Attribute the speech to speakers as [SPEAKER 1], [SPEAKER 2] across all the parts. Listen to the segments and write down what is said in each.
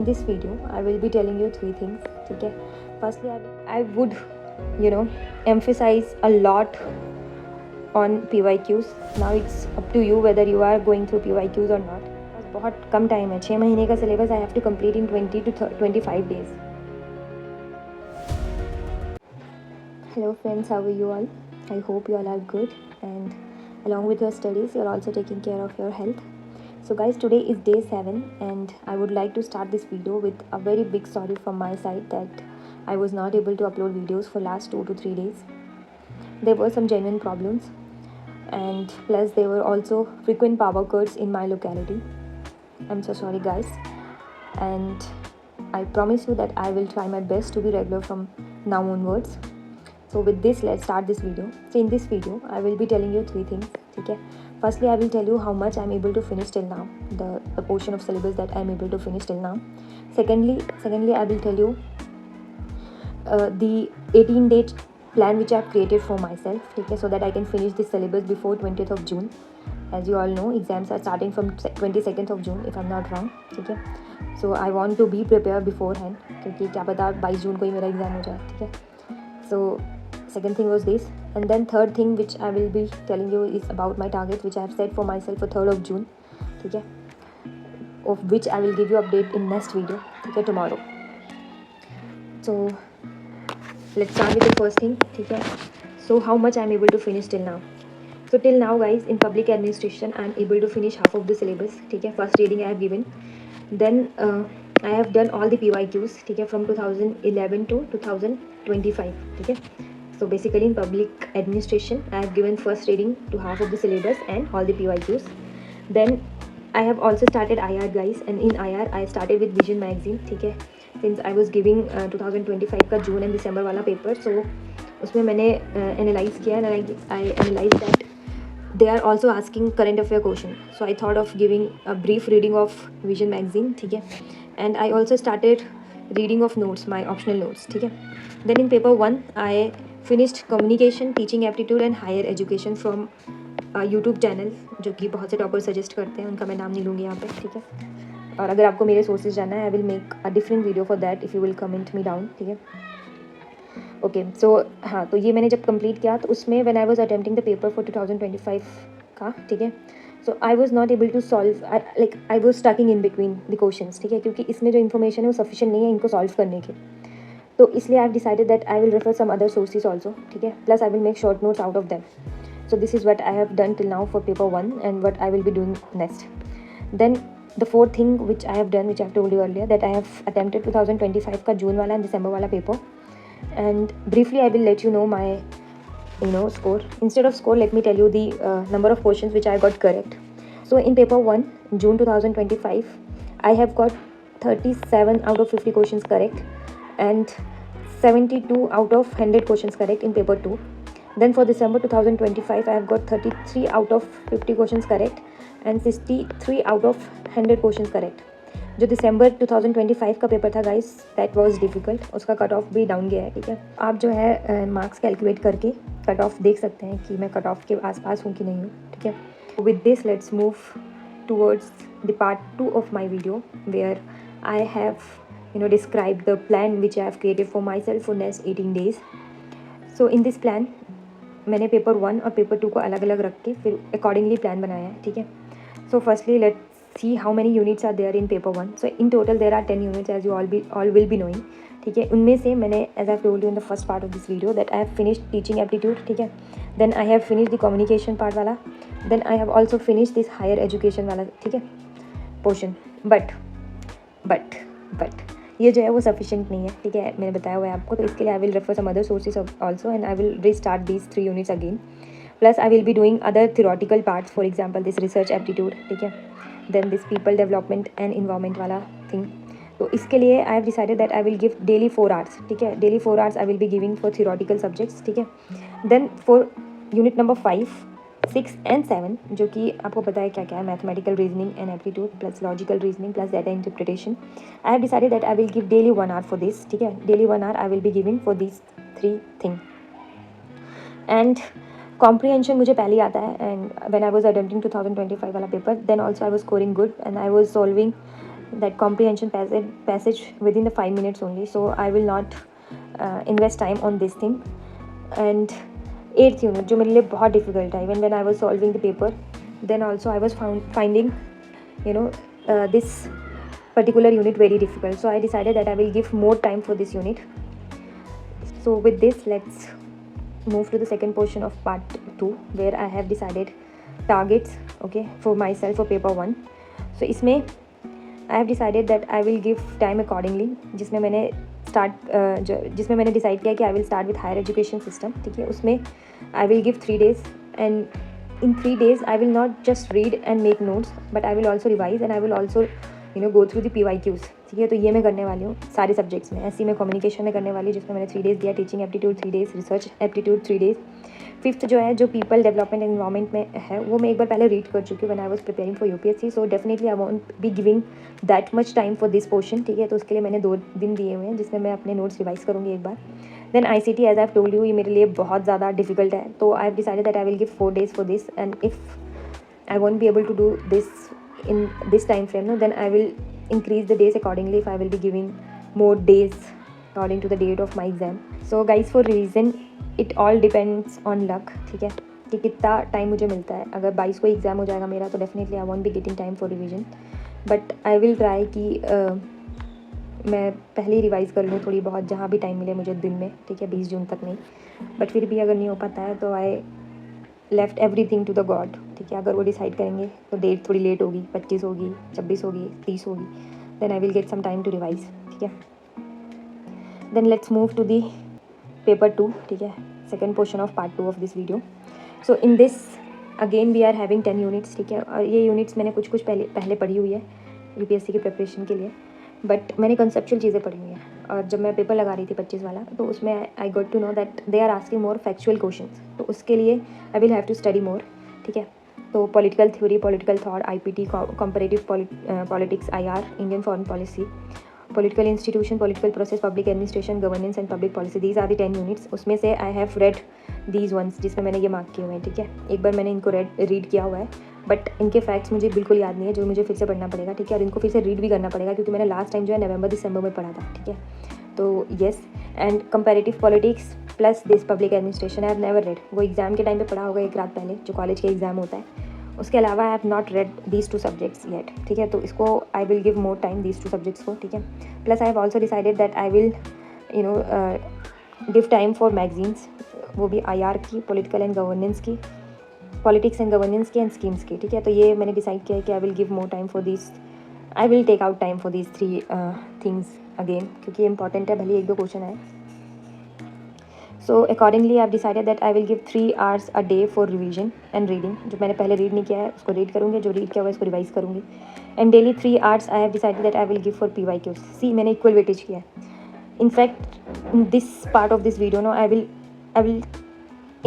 [SPEAKER 1] In this video I will be telling you three things. Okay, firstly I would emphasize a lot on PYQs. Now it's up to you whether you are going through PYQs or not. बहुत कम time है, 6 महीने का syllabus I have to complete in 20 to 25 days. Hello friends, how are you all? I hope you all are good and along with your studies you're also taking care of your health. So guys, today is day 7 and I would like to start this video with a very big sorry from my side that I was not able to upload videos for last 2 to 3 days. There were some genuine problems and plus there were also frequent power cuts in my locality. I'm so sorry guys, and I promise you that I will try my best to be regular from now onwards. So with this, let's start this video. So in this video I will be telling you three things. Okay, firstly I will tell you how much I'm able to finish till now, the portion of syllabus that I'm able to finish till now. Secondly I will tell you the 18-day plan which I've created for myself, okay, so that I can finish this syllabus before 20th of June. As you all know, exams are starting from 22nd of June if I'm not wrong. ठीक है, so I want to be prepared beforehand क्योंकि क्या पता 22 जून को ही मेरा exam हो जाए. ठीक है, so second thing was this, and then third thing which I will be telling you is about my target which I have set for myself for 3rd of June. ठीक है, of which I will give you update in next video. ठीक है, tomorrow. So let's start with the first thing. ठीक है, so how much I'm able to finish till now. So till now guys, in public administration I am able to finish half of the syllabus. ठीक है, first reading I have given, then I have done all the PYQs. ठीक है, from 2011 to 2025. ठीक है, so basically in public administration I have given first reading to half of the syllabus and all the PYQs. Then I have also started IR guys, and in IR I started with Vision magazine. ठीक है, since I was giving 2025 का जून and दिसंबर वाला paper, so उसमें मैंने analyse किया and I analyzed that they are also asking current affair question, so I thought of giving a brief reading of Vision magazine. ठीक है, and I also started reading of notes, my optional notes. ठीक है, then in paper 1 I finished communication, teaching aptitude and higher education from YouTube channel जो कि बहुत से topper suggest करते हैं, उनका मैं नाम नहीं लूँगी यहाँ पे. ठीक है, और अगर आपको मेरे सोर्सेज जानना है आई will make a different video for that if you will comment me down. ठीक है, ओके, सो हाँ, तो ये मैंने जब कंप्लीट किया तो उसमें when I was attempting the paper for 2025 का. ठीक है, so I was not able to solve, like I was stucking in between the questions. ठीक है, क्योंकि इसमें जो इन्फॉर्मेशन है वो सफिशिएंट नहीं है इनको सॉल्व करने के, तो इसलिए I have decided that I will refer some other sources also. ठीक है, plus I will make short notes out of them. So this is what I have done till now for paper 1 and what I will be doing next. Then the fourth thing which I have done, which I have told you earlier, that I have attempted 2025 का जून वाला and दिसंबर वाला paper, and briefly I will let you know my score. Instead of score, let me tell you the number of questions which I got correct. So in paper 1 June 2025 I have got 37 out of 50 questions correct and 72 out of 100 questions correct in paper 2. Then for December 2025 I have got 33 out of 50 questions correct and 63 out of 100 questions correct. जो दिसंबर 2025 का paper था guys, that was difficult, उसका cut off भी down गया है. ठीक है, आप जो है मार्क्स कैलकुलेट करके कट ऑफ देख सकते हैं कि मैं कट ऑफ के आसपास हूँ कि नहीं हूँ. ठीक है, with this let's move towards the part 2 of my video where I have describe the plan which I have created for myself for next 18 days. So in this plan मैंने paper 1 और paper 2 को अलग अलग रख के फिर accordingly plan बनाया है. ठीक है, so firstly let's see how many units are there in paper 1. So in total there are 10 units as you all will be knowing. ठीक है, उनमें से मैंने as I told you in the first part of this video that I have finished teaching aptitude. ठीक है, then I have finished the communication part वाला, then I have also finished this higher education वाला. ठीक है, portion, but ये जो है वो सफिशिएंट नहीं है. ठीक है, मैंने बताया हुआ है आपको, तो इसके लिए I will refer some other sources also and I will restart these 3 units again. Plus I will be doing other theoretical parts, for example this research aptitude. ठीक है, then this people development and environment वाला thing. तो इसके लिए I have decided that I will give daily 4 hours. ठीक है, daily 4 hours I will be giving for theoretical subjects. ठीक है, then for unit number 5, 6 and 7 जो कि आपको पता है क्या क्या है, mathematical reasoning and aptitude plus logical reasoning plus data interpretation. I have decided that I will give daily 1 hour for this. ठीक है, daily 1 hour I will be giving for this 3 thing. And comprehension मुझे पहले ही आता है, and when I was attempting 2025 वाला paper then also I was scoring good and I was solving that comprehension passage within the 5 minutes only, so I will not invest time on this thing. And 8th unit जो मेरे लिए बहुत difficult था, even when I was solving the paper, then also I was finding this particular unit very difficult, so I decided that I will give more time for this unit. So with this, let's move to the second portion of part 2, where I have decided targets, okay, for myself for paper 1. So इसमें I have decided that I will give time accordingly, जिसमें मैंने decide किया कि I will start with higher education system, ठीक है. उसमें I will give 3 days, and in 3 days I will not just read and make notes, but I will also revise and I will also go through the PYQs, ठीक है. तो ये मैं करने वाली हूँ सारे सब्जेक्ट्स में. ऐसी मैं कम्युनिकेशन में करने वाली हूँ, जिसमें मैंने 3 days दिया, teaching aptitude 3 days, research aptitude 3 days. 5th जो है, जो पीपल डेवलपमेंट एनवायरनमेंट में है, वो मैं एक बार पहले रीड कर चुकी हूँ when I was preparing for UPSC. So definitely I won't be giving that much time for this portion, ठीक है. तो उसके लिए मैंने 2 दिन दिए हुए हैं, जिसमें मैं अपने नोट्स रिवाइज करूँगी एक बार. Then ICT, as I have told you, ये मेरे लिए बहुत ज़्यादा डिफिकल्ट है, तो I have decided that I will give 4 days for this. And if I won't be able to do this in this time frame, no, then I will increase the days accordingly if I will be giving more days according to the date of my exam. So guys, for revision it all depends on luck, ठीक है, कि कितना time मुझे मिलता है. अगर 22 को exam हो जाएगा मेरा, तो definitely I want be getting time for revision, but I will try कि मैं पहले ही रिवाइज़ कर लूँ थोड़ी बहुत, जहाँ भी टाइम मिले मुझे दिन में, ठीक है. 20 जून तक नहीं, बट फिर भी अगर नहीं हो पाता है तो I left everything to the God, ठीक है. अगर वो डिसाइड करेंगे तो डेट थोड़ी लेट होगी, 25 होगी, 26 होगी, 30 होगी, then I will get some time to revise, ठीक है. Then let's move to the paper 2, ठीक है, second portion of part 2 of this video. So in this again we are having 10 units, ठीक है. और ये यूनिट्स मैंने कुछ पहले पढ़ी हुई है यूपीएससी की प्रिपरेशन के लिए, बट मैंने कंसेप्चुअल चीज़ें पढ़ी हुई हैं. और जब मैं पेपर लगा रही थी 25 वाला, तो उसमें I got to know that they are asking more factual questions, तो उसके लिए I will have to study more, ठीक है. तो political theory, political thought, IPT, comparative politics, IR, Indian foreign policy, political institution, political process, public administration, governance and public policy, these are the 10 units. उसमें से I have read these ones, जिसमें मैंने ये mark किए हुए हैं, ठीक है. एक बार मैंने इनको रीड किया हुआ है, बट इनके फैक्ट्स मुझे बिल्कुल याद नहीं है, जो मुझे फिर से पढ़ना पड़ेगा, ठीक है. और इनको फिर से रीड भी करना पड़ेगा, क्योंकि मैंने लास्ट टाइम जो है नवंबर-दिसंबर में पढ़ा था, ठीक है. तो yes, and comparative politics plus this public administration I have never red. वो एग्ज़ाम के टाइम पे पढ़ा होगा एक रात पहले, जो कॉलेज के एग्ज़ाम होता है. उसके अलावा I have not red these 2 subjects yet, ठीक है. तो इसको आई will give more time these 2 subjects को, ठीक है. Plus I have also decided that I will give time for magazines, वो भी IR की, पॉलिटिकल एंड गवर्नेंस की, पॉलिटिक्स एंड गवर्नेंस की, एंड स्कीम्स की, ठीक है. तो ये मैंने डिसाइड किया है कि I will give more time for this, I will take out time for this 3 things again, क्योंकि ये इंपॉर्टेंट है, भले 1-2 क्वेश्चन आए. So accordingly I have decided that I will give 3 hours a day for revision and reading. जो मैंने पहले read नहीं किया है उसको रीड करूँगी, जो रीड किया हुआ है उसको रिवाइज करूँगी. And daily 3 hours I have decided that I will give for PYQs. See, मैंने इक्वल वेटेज किया है. In fact this part of this video no I will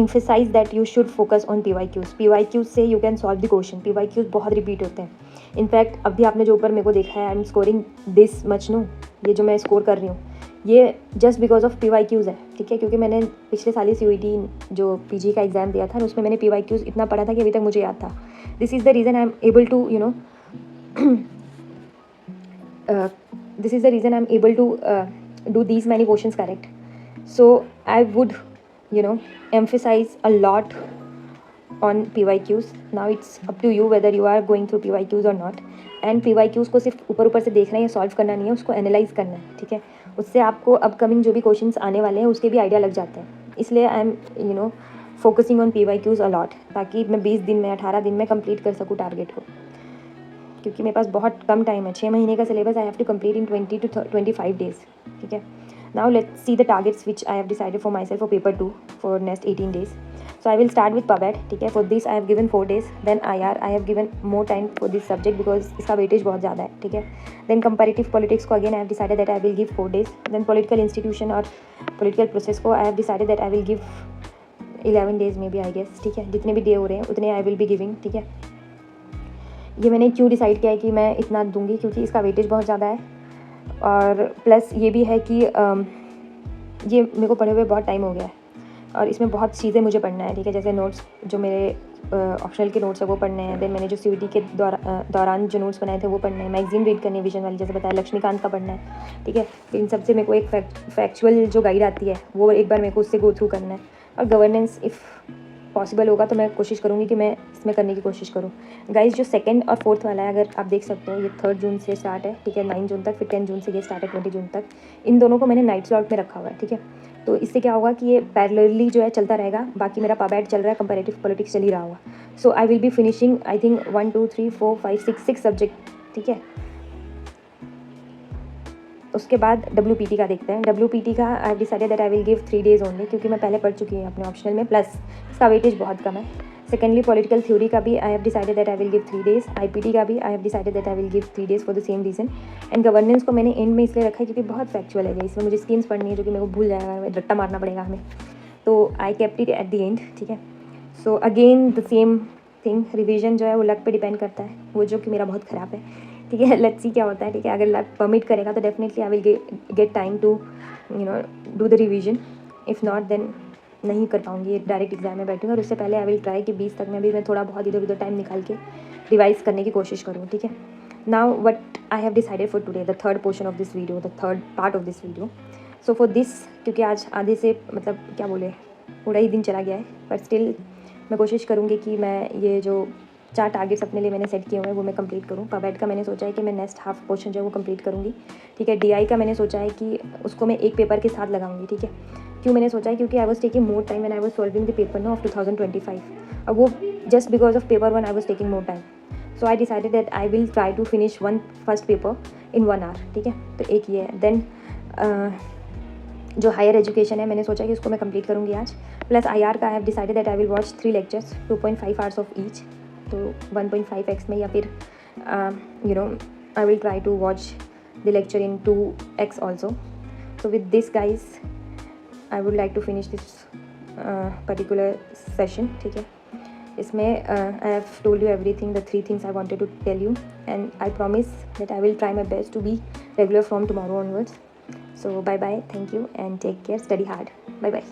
[SPEAKER 1] emphasize that you should focus on PYQs से you can solve the question. PYQs बहुत repeat होते हैं. In fact अभी आपने जो ऊपर मेरे को देखा है, I am scoring this much no, ये जो मैं स्कोर कर रही हूँ ये जस्ट बिकॉज ऑफ PYQs है, ठीक है. क्योंकि मैंने पिछले साल ही CUET जो PG का एग्ज़ाम दिया था, उसमें मैंने PYQs इतना पढ़ा था कि अभी तक मुझे याद था. This is the reason I am able to this is the reason I am able to do these many questions correct. So I would emphasize a lot on PYQs. Now it's up to you whether you are going through PYQs or not. And PYQs को सिर्फ ऊपर से देखना है या solve करना नहीं है, उसको एनालाइज करना है, ठीक है. उससे आपको अपकमिंग जो भी क्वेश्चंस आने वाले हैं उसके भी आइडिया लग जाते हैं. इसलिए I am focusing on PYQs a lot, ताकि मैं 20 दिन में 18 दिन में कंप्लीट कर सकूँ टारगेट को, क्योंकि मेरे पास बहुत कम टाइम है. 6 महीने का syllabus I have to complete in 20 to 25 days, ठीक है. Now let's see the targets which I have decided for myself for paper 2 for next 18 days. So I will start with PubEd, ठीक है. For this I have given 4 days. Then IR I have given more time for this subject because इसका weightage बहुत ज़्यादा है, ठीक है. Then comparative politics को again I have decided that I will give 4 days. Then political institution और political process को I have decided that I will give 11 days maybe I guess, ठीक है. जितने भी डे हो रहे हैं उतने I will be giving, ठीक है. ये मैंने क्यों डिसाइड किया है कि मैं इतना दूँगी, क्योंकि इसका weightage बहुत ज़्यादा है. और प्लस ये भी है कि ये मेरे को पढ़े हुए बहुत टाइम हो गया है और इसमें बहुत चीज़ें मुझे पढ़ना है, ठीक है. जैसे नोट्स जो मेरे ऑप्शनल के नोट्स है वो पढ़ने हैं, देन मैंने जो CVT के दौरान जो नोट्स बनाए थे वो पढ़ने हैं, मैगजीन रीड करनी है विजन वाली, जैसे बताया लक्ष्मीकांत का पढ़ना है, ठीक है। फिर इन सबसे मेरे को एक फैक्चुअल जो गाइड आती है वो एक बार मेरे को उससे गो थ्रू करना है, और गवर्नेंस इफ़ पॉसिबल होगा तो मैं कोशिश करूँगी कि मैं इसमें करने की कोशिश करूँ। गाइस जो 2nd और 4th वाला है, अगर आप देख सकते हो, ये 3 जून से स्टार्ट है, ठीक है, 9 जून तक, फिर 10 जून से ये स्टार्ट है 20 जून तक। इन दोनों को मैंने नाइट स्लॉट में रखा हुआ है, ठीक है। तो इससे क्या होगा कि ये पैरेलली जो है चलता रहेगा, बाकी मेरा पबैट चल रहा है, कंपैरेटिव पॉलिटिक्स चल ही रहा होगा। So I will be finishing I think 1 2 3 4 5 6 subject, ठीक है। उसके बाद WPT का देखते हैं। WPT का I have decided that I will give 3 days only, क्योंकि मैं पहले पढ़ चुकी हूँ अपने ऑप्शनल में, प्लस इसका वेटेज बहुत कम है। सेकेंडली पॉलिटिकल थ्योरी का भी आई have decided that I will give 3 days। IPT का भी आई have decided that I will give 3 days for the same reason. And governance को मैंने एंड में इसलिए रखा है क्योंकि बहुत फैक्चुअल है, इसमें मुझे स्कीम्स पढ़नी है जो कि मेरे को भूल जाएगा, रट्टा मारना पड़ेगा हमें, तो I kept it at the end, ठीक है। So again the same thing, revision जो है वो लक पे डिपेंड करता है, वो जो कि मेरा बहुत ख़राब है, ठीक है। लेट्स सी क्या होता है, ठीक है। अगर लक परमिट करेगा तो definitely I will get time to do the revision, if not then नहीं कर पाऊँगी, डायरेक्ट एग्जाम में बैठूँगी। और उससे पहले आई विल ट्राई कि 20 तक में भी मैं थोड़ा बहुत इधर उधर टाइम निकाल के रिवाइज करने की कोशिश करूँ, ठीक है। Now what I have decided for today, the third portion of this video, the third part of this video. So for this, क्योंकि आज आधे से मतलब क्या बोले पूरा ही दिन चला गया है, बट स्टिल मैं कोशिश करूँगी कि मैं ये जो 4 टारगेट्स अपने लिए मैंने सेट किए हुए हैं वो मैं कंप्लीट करूँ। पबैट का मैंने सोचा है कि मैं नेक्स्ट हाफ पोर्शन जो है वो कंप्लीट करूँगी, ठीक है। DI का मैंने सोचा है कि उसको मैं एक पेपर के साथ लगाऊंगी, ठीक है। क्यों मैंने सोचा है, क्योंकि I was taking more time and I was solving the paper no of 2025, और वो just because of paper 1 I was taking more time. So I decided that I will try to finish first paper in 1 hour, ठीक है। तो एक ये है। Then जो higher education है मैंने सोचा कि उसको मैं कंप्लीट करूँगी आज, प्लस IR का I have decided that I will watch 3 lectures 2.5 hours of each, तो 1.5x में, या फिर I will try to watch the lecture in 2x also. So with this guys I would like to finish this particular session, ठीक है। इसमें I have told you everything, the 3 things I wanted to tell you, and I promise that I will try my best to be regular from tomorrow onwards. So bye bye, thank you and take care, study hard, bye bye.